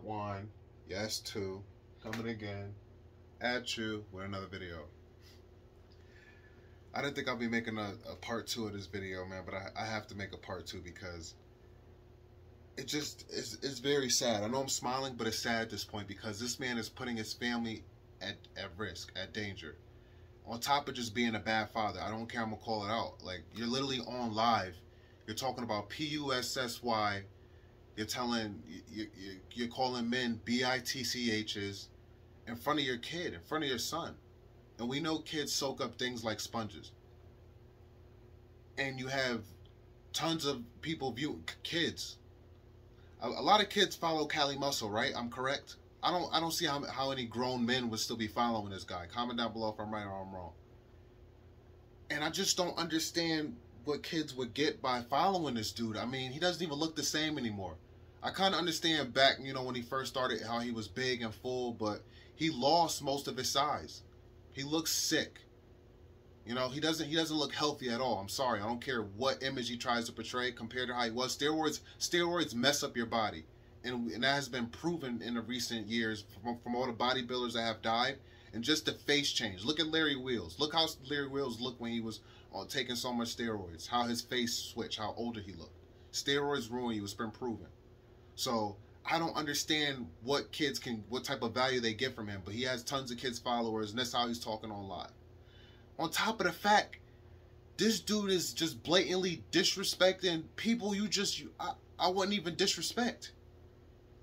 one, yes, two, coming again at you with another video. I didn't think I'll be making a part two of this video, man, but I have to make a part two because it's very sad. I know I'm smiling, but it's sad at this point because this man is putting his family at risk, at danger. On top of just being a bad father, I don't care, I'm gonna call it out. Like, you're literally on live. You're talking about PUSSY. You're calling men BITCHs in front of your kid, in front of your son. And we know kids soak up things like sponges. And you have tons of people view kids. A lot of kids follow Cali Muscle, right? I'm correct. I don't see how any grown men would still be following this guy. Comment down below if I'm right or I'm wrong. And I just don't understand what kids would get by following this dude. I mean, he doesn't even look the same anymore. I kind of understand back, you know, when he first started, how he was big and full, but he lost most of his size. He looks sick. You know, he doesn't look healthy at all. I'm sorry. I don't care what image he tries to portray compared to how he was. Steroids mess up your body. And that has been proven in the recent years from all the bodybuilders that have died. And just the face change. Look at Larry Wheels. Look how Larry Wheels looked when he was taking so much steroids. How his face switched. How older he looked. Steroids ruin you. It's been proven. So I don't understand what type of value they get from him. But he has tons of kids followers, and that's how he's talking on live. On top of the fact, this dude is just blatantly disrespecting people I wouldn't even disrespect.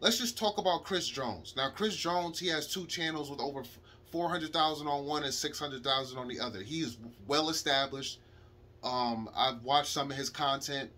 Let's just talk about Chris Jones. Now, Chris Jones, he has two channels with over 400,000 on one and 600,000 on the other. He is well established. I've watched some of his content.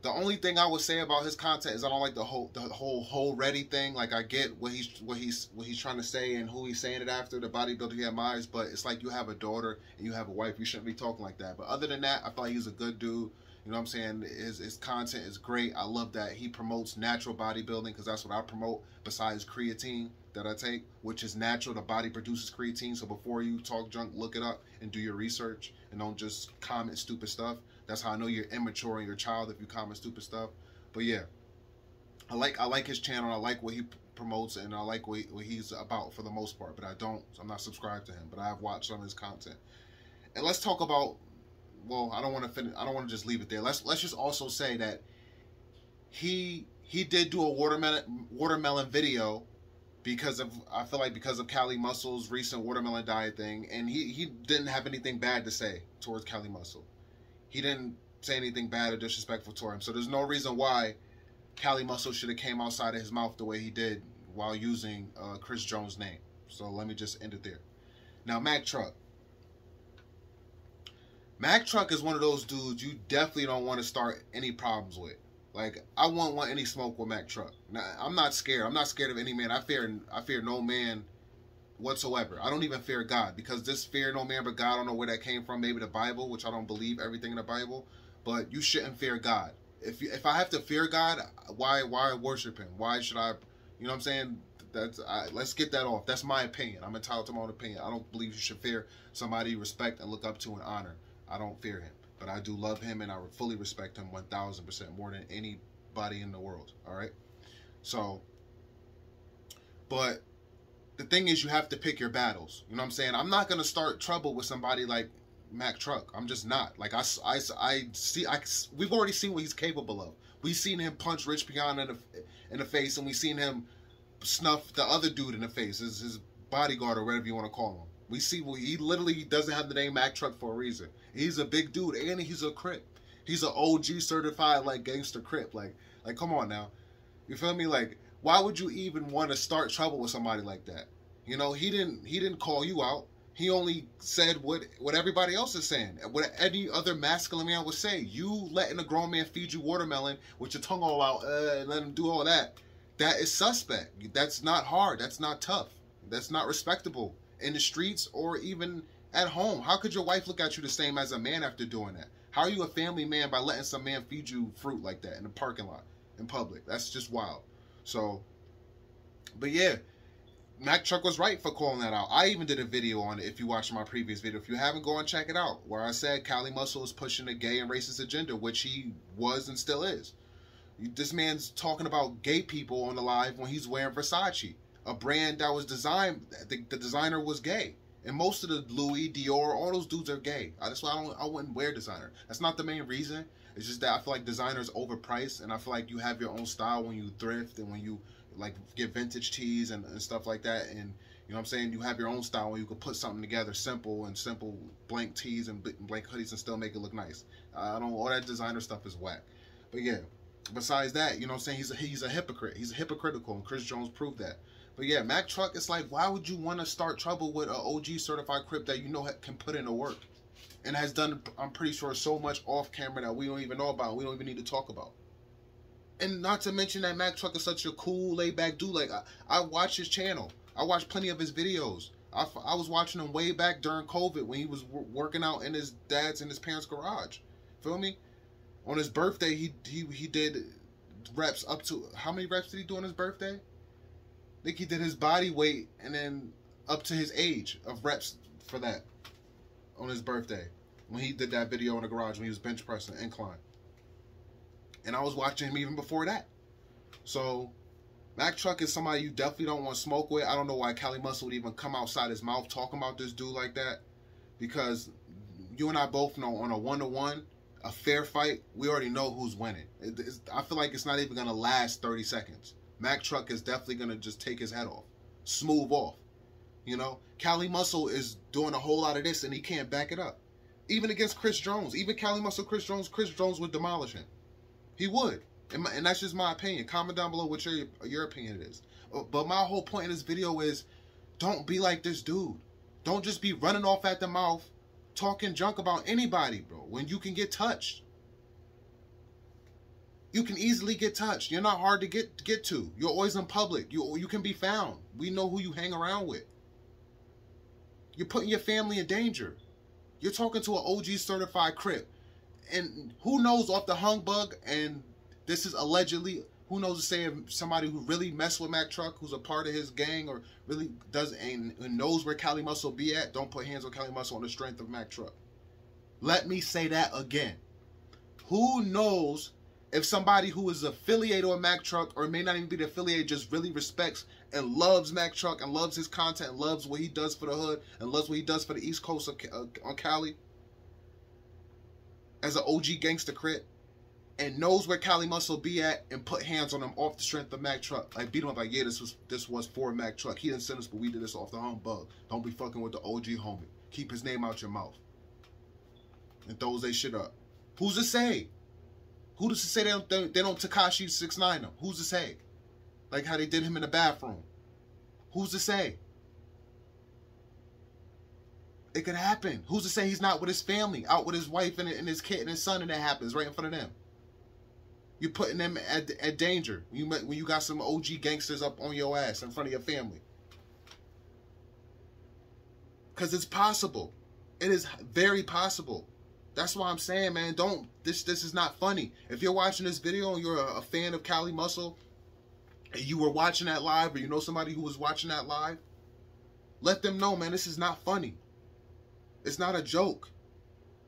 The only thing I would say about his content is I don't like the whole ready thing. Like, I get what he's trying to say and who he's saying it after, the bodybuilder he admires, but it's like you have a daughter and you have a wife. You shouldn't be talking like that. But other than that, I feel like he's a good dude. You know what I'm saying? His content is great. I love that he promotes natural bodybuilding because that's what I promote besides creatine that I take, which is natural. The body produces creatine. So before you talk junk, look it up and do your research and don't just comment stupid stuff. That's how I know you're immature in your child, if you comment stupid stuff. But yeah, I like his channel. I like what he promotes and I like what he's about for the most part. But I'm not subscribed to him. But I have watched some of his content. And let's talk about. Well, I don't want to finish. I don't want to just leave it there. Let's just also say that he did do a watermelon video because of Cali Muscle's recent watermelon diet thing, and he didn't have anything bad to say towards Cali Muscle. He didn't say anything bad or disrespectful toward him. So there's no reason why Cali Muscle should have came outside of his mouth the way he did while using Chris Jones' name. So let me just end it there. Now, Mack Truck. Mack Truck is one of those dudes you definitely don't want to start any problems with. Like, I won't want any smoke with Mack Truck. Now, I'm not scared. I'm not scared of any man. I fear no man whatsoever. I don't even fear God, because this fear no man but God, I don't know where that came from. Maybe the Bible, which I don't believe everything in the Bible. But you shouldn't fear God. If I have to fear God, why worship him? Why should I? You know what I'm saying? Let's get that off. That's my opinion. I'm entitled to my own opinion. I don't believe you should fear somebody you respect and look up to and honor. I don't fear him, but I do love him and I fully respect him 1,000% more than anybody in the world. All right. So, but the thing is, you have to pick your battles. You know what I'm saying? I'm not going to start trouble with somebody like Mack Truck. I'm just not. Like, we've already seen what he's capable of. We've seen him punch Rich Piana in the face, and we've seen him snuff the other dude in the face, his bodyguard or whatever you want to call him. We see he literally doesn't have the name Mack Truck for a reason. He's a big dude and he's a Crip. He's an OG certified like gangster Crip. Like come on now. You feel me? Like, why would you even want to start trouble with somebody like that? You know, he didn't call you out. He only said what everybody else is saying. What any other masculine man would say. You letting a grown man feed you watermelon with your tongue all out and let him do all that. That is suspect. That's not hard. That's not tough. That's not respectable. In the streets or even at home. How could your wife look at you the same as a man after doing that? How are you a family man by letting some man feed you fruit like that in the parking lot, in public? That's just wild. So, but yeah, Mack Truck was right for calling that out. I even did a video on it if you watched my previous video. If you haven't, go and check it out, where I said Cali Muscle is pushing a gay and racist agenda, which he was and still is. This man's talking about gay people on the live when he's wearing Versace, a brand that was designed. The designer was gay, and most of the Louis, Dior, all those dudes are gay. That's why I wouldn't wear designer. That's not the main reason. It's just that I feel like designer is overpriced, and I feel like you have your own style when you thrift and when you like get vintage tees and stuff like that. And you know what I'm saying? You have your own style where you could put something together simple blank tees and blank hoodies and still make it look nice. All that designer stuff is whack. But yeah, besides that, you know what I'm saying? He's a hypocrite. He's hypocritical, and Chris Jones proved that. But yeah, Mack Truck, it's like, why would you want to start trouble with an OG certified Crip that you know can put in the work? And has done, I'm pretty sure, so much off camera that we don't even know about. We don't even need to talk about. And not to mention that Mack Truck is such a cool, laid-back dude. Like, I watch his channel. I watch plenty of his videos. I was watching him way back during COVID when he was working out in his dad's and his parents' garage. Feel me? On his birthday, he did reps up to... How many reps did he do on his birthday? I think he did his body weight and then up to his age of reps for that on his birthday. When he did that video in the garage when he was bench pressing incline. And I was watching him even before that. So, Mack Truck is somebody you definitely don't want to smoke with. I don't know why Cali Muscle would even come outside his mouth talking about this dude like that. Because you and I both know on a one-to-one, a fair fight, we already know who's winning. I feel like it's not even going to last 30 seconds. Mack Truck is definitely going to just take his head off. Smooth off. You know? Cali Muscle is doing a whole lot of this and he can't back it up. Even against Chris Jones. Even Cali Muscle Chris Jones would demolish him. He would. And that's just my opinion. Comment down below what your opinion is. But my whole point in this video is, don't be like this dude. Don't just be running off at the mouth, talking junk about anybody, bro, when you can get touched. You can easily get touched. You're not hard to get to. You're always in public. You can be found. We know who you hang around with. You're putting your family in danger. You're talking to an OG certified Crip. And who knows off the hung bug, and this is allegedly, who knows to say if somebody who really messed with Mack Truck, who's a part of his gang, or really does and knows where Cali Muscle be at, don't put hands on Cali Muscle on the strength of Mack Truck. Let me say that again. Who knows if somebody who is affiliated with Mack Truck, or may not even be the affiliate, just really respects and loves Mack Truck and loves his content, and loves what he does for the hood, and loves what he does for the East Coast on Cali, as an OG gangster Crip, and knows where Cali Muscle be at, and put hands on him off the strength of Mack Truck. Like, beat him up like, yeah, this was for Mack Truck. He didn't send us, but we did this off the humbug. Don't be fucking with the OG homie. Keep his name out your mouth. And throws they shit up. Who's to say? Who's to say they don't Tekashi 6ix9ine him? Who's to say? Like how they did him in the bathroom. Who's to say? It could happen. Who's to say he's not with his family, out with his wife and his kid and his son, and that happens right in front of them? You're putting them at danger when you got some OG gangsters up on your ass in front of your family. Because it's possible. It is very possible. That's why I'm saying, man, this is not funny. If you're watching this video and you're a fan of Cali Muscle, and you were watching that live, or you know somebody who was watching that live, let them know, man, this is not funny. It's not a joke.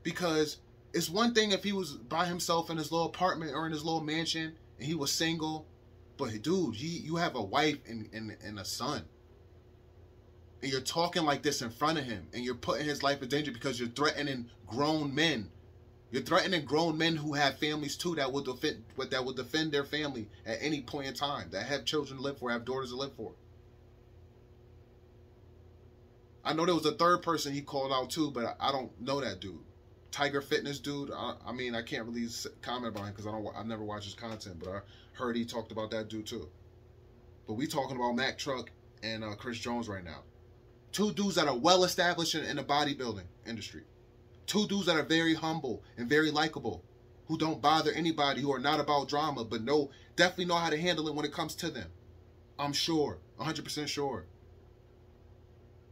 Because it's one thing if he was by himself in his little apartment or in his little mansion and he was single. But, dude, you have a wife and a son. And you're talking like this in front of him. And you're putting his life in danger because you're threatening grown men. You're threatening grown men who have families, too, that will defend their family at any point in time. That have children to live for, have daughters to live for. I know there was a third person he called out too, but I don't know that dude. Tiger Fitness dude. I mean, I can't really comment about him because I've never watched his content, but I heard he talked about that dude too. But we talking about Mack Truck and Chris Jones right now. Two dudes that are well established in the bodybuilding industry. Two dudes that are very humble and very likable, who don't bother anybody, who are not about drama, but definitely know how to handle it when it comes to them. I'm sure, 100% sure.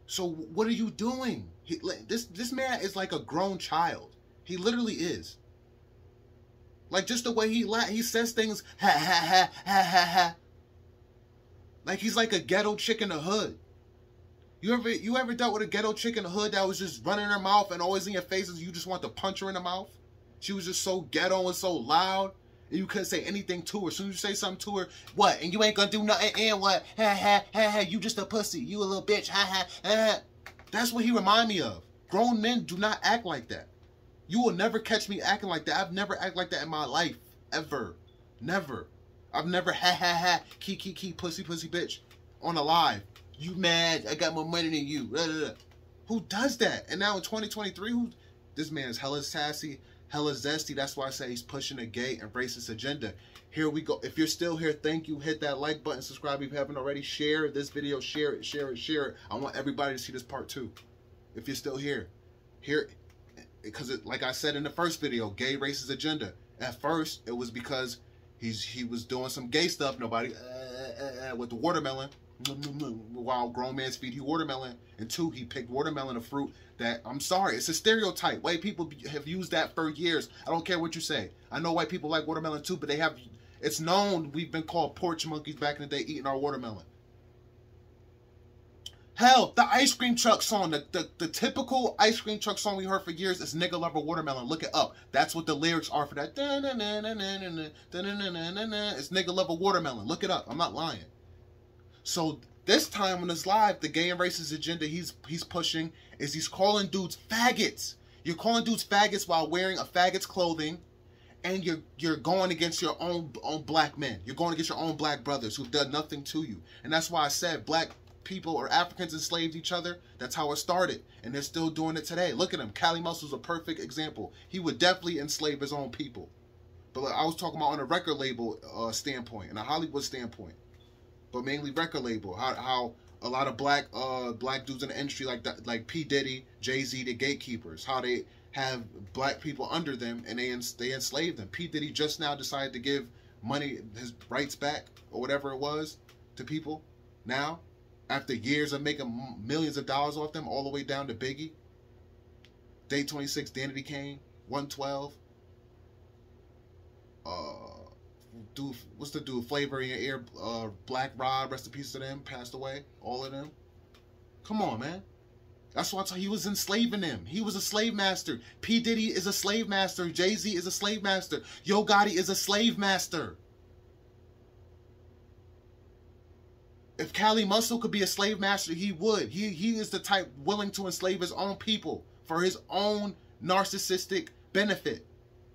So what are you doing? This man is like a grown child. He literally is. Like, just the way he says things, ha ha ha ha ha ha. Like he's like a ghetto chick in the hood. You ever dealt with a ghetto chick in the hood that was just running her mouth and always in your faces? You just want to punch her in the mouth. She was just so ghetto and so loud. And you couldn't say anything to her. As soon as you say something to her, what? And you ain't gonna do nothing, and what? Ha, ha, ha, ha, you just a pussy. You a little bitch. Ha, ha, ha. That's what he remind me of. Grown men do not act like that. You will never catch me acting like that. I've never acted like that in my life. Ever. Never. I've never ha, ha, ha, key, pussy, bitch on a live. You mad? I got more money than you. Blah, blah, blah. Who does that? And now in 2023, this man is hella sassy, hella zesty. That's why I say he's pushing a gay and racist agenda. Here we go. If you're still here, thank you. Hit that like button, subscribe if you haven't already. Share this video, share it. I want everybody to see this part 2. If you're still here, because like I said in the first video, gay racist agenda. At first, it was because he was doing some gay stuff. Nobody with the watermelon. While grown man's feed you watermelon, and 2, he picked watermelon, a fruit that, I'm sorry, it's a stereotype. White people have used that for years. I don't care what you say. I know white people like watermelon too, but it's known we've been called porch monkeys back in the day eating our watermelon. Hell, the ice cream truck song, the typical ice cream truck song we heard for years is Nigga Love a Watermelon. Look it up. That's what the lyrics are for that. It's Nigga Love a Watermelon. Look it up. I'm not lying. So this time on this live, the gay and racist agenda he's pushing is he's calling dudes faggots. You're calling dudes faggots while wearing a faggot's clothing, and you're going against your own black men. You're going against your own black brothers who've done nothing to you. And that's why I said black people or Africans enslaved each other. That's how it started, and they're still doing it today. Look at him. Cali Muscle's a perfect example. He would definitely enslave his own people. But like, I was talking about on a record label standpoint and a Hollywood standpoint. But mainly record label, how a lot of black dudes in the industry like P. Diddy, Jay-Z, the gatekeepers, how they have black people under them and they enslave them. P. Diddy just now decided to give money, his rights back or whatever it was, to people now, after years of making millions of dollars off them, all the way down to Biggie, Day 26, Danity Kane, 112, dude, what's the dude? Flavor in Your Ear, Black Rod, rest in peace to them, passed away. All of them. Come on, man. That's why I tell you, he was enslaving them. He was a slave master. P. Diddy is a slave master. Jay-Z is a slave master. Yo Gotti is a slave master. If Cali Muscle could be a slave master, he would. He is the type willing to enslave his own people for his own narcissistic benefit.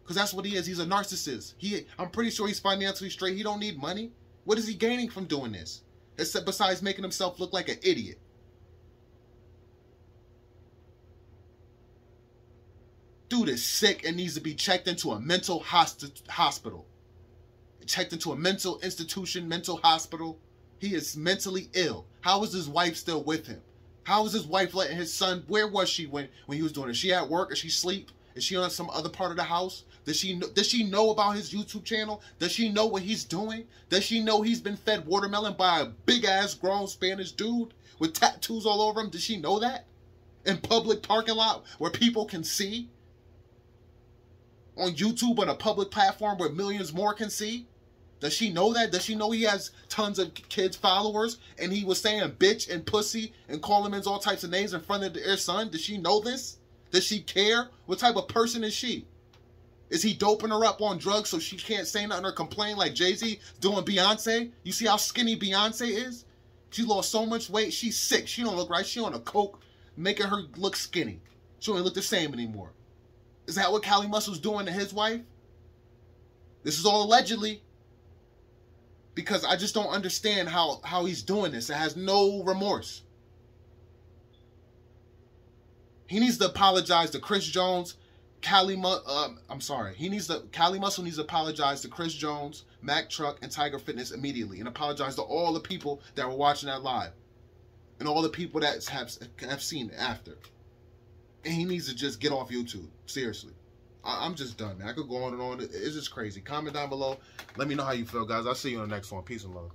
Because that's what he is. He's a narcissist. I'm pretty sure he's financially straight. He don't need money. What is he gaining from doing this? Except besides making himself look like an idiot. Dude is sick and needs to be checked into a mental hospital. Checked into a mental institution, mental hospital. He is mentally ill. How is his wife still with him? How is his wife letting his son... Where was she when he was doing it? Is she at work? Is she asleep? Is she on some other part of the house? Does she know about his YouTube channel? Does she know what he's doing? Does she know he's been fed watermelon by a big-ass grown Spanish dude with tattoos all over him? Does she know that? In public parking lot where people can see? On YouTube on a public platform where millions more can see? Does she know that? Does she know he has tons of kids followers and he was saying bitch and pussy and calling him all types of names in front of their son? Does she know this? Does she care? What type of person is she? Is he doping her up on drugs so she can't say nothing or complain like Jay-Z doing Beyonce? You see how skinny Beyonce is? She lost so much weight. She's sick. She don't look right. She on a coke, making her look skinny. She don't look the same anymore. Is that what Cali Muscle's doing to his wife? This is all allegedly. Because I just don't understand how he's doing this. It has no remorse. He needs to apologize to Chris Jones. Cali Muscle needs to apologize to Chris Jones, Mack Truck, and Tiger Fitness immediately, and apologize to all the people that were watching that live, and all the people that have seen it after. And he needs to just get off YouTube. Seriously, I'm just done, man. I could go on and on. It's just crazy. Comment down below. Let me know how you feel, guys. I'll see you on the next one. Peace and love.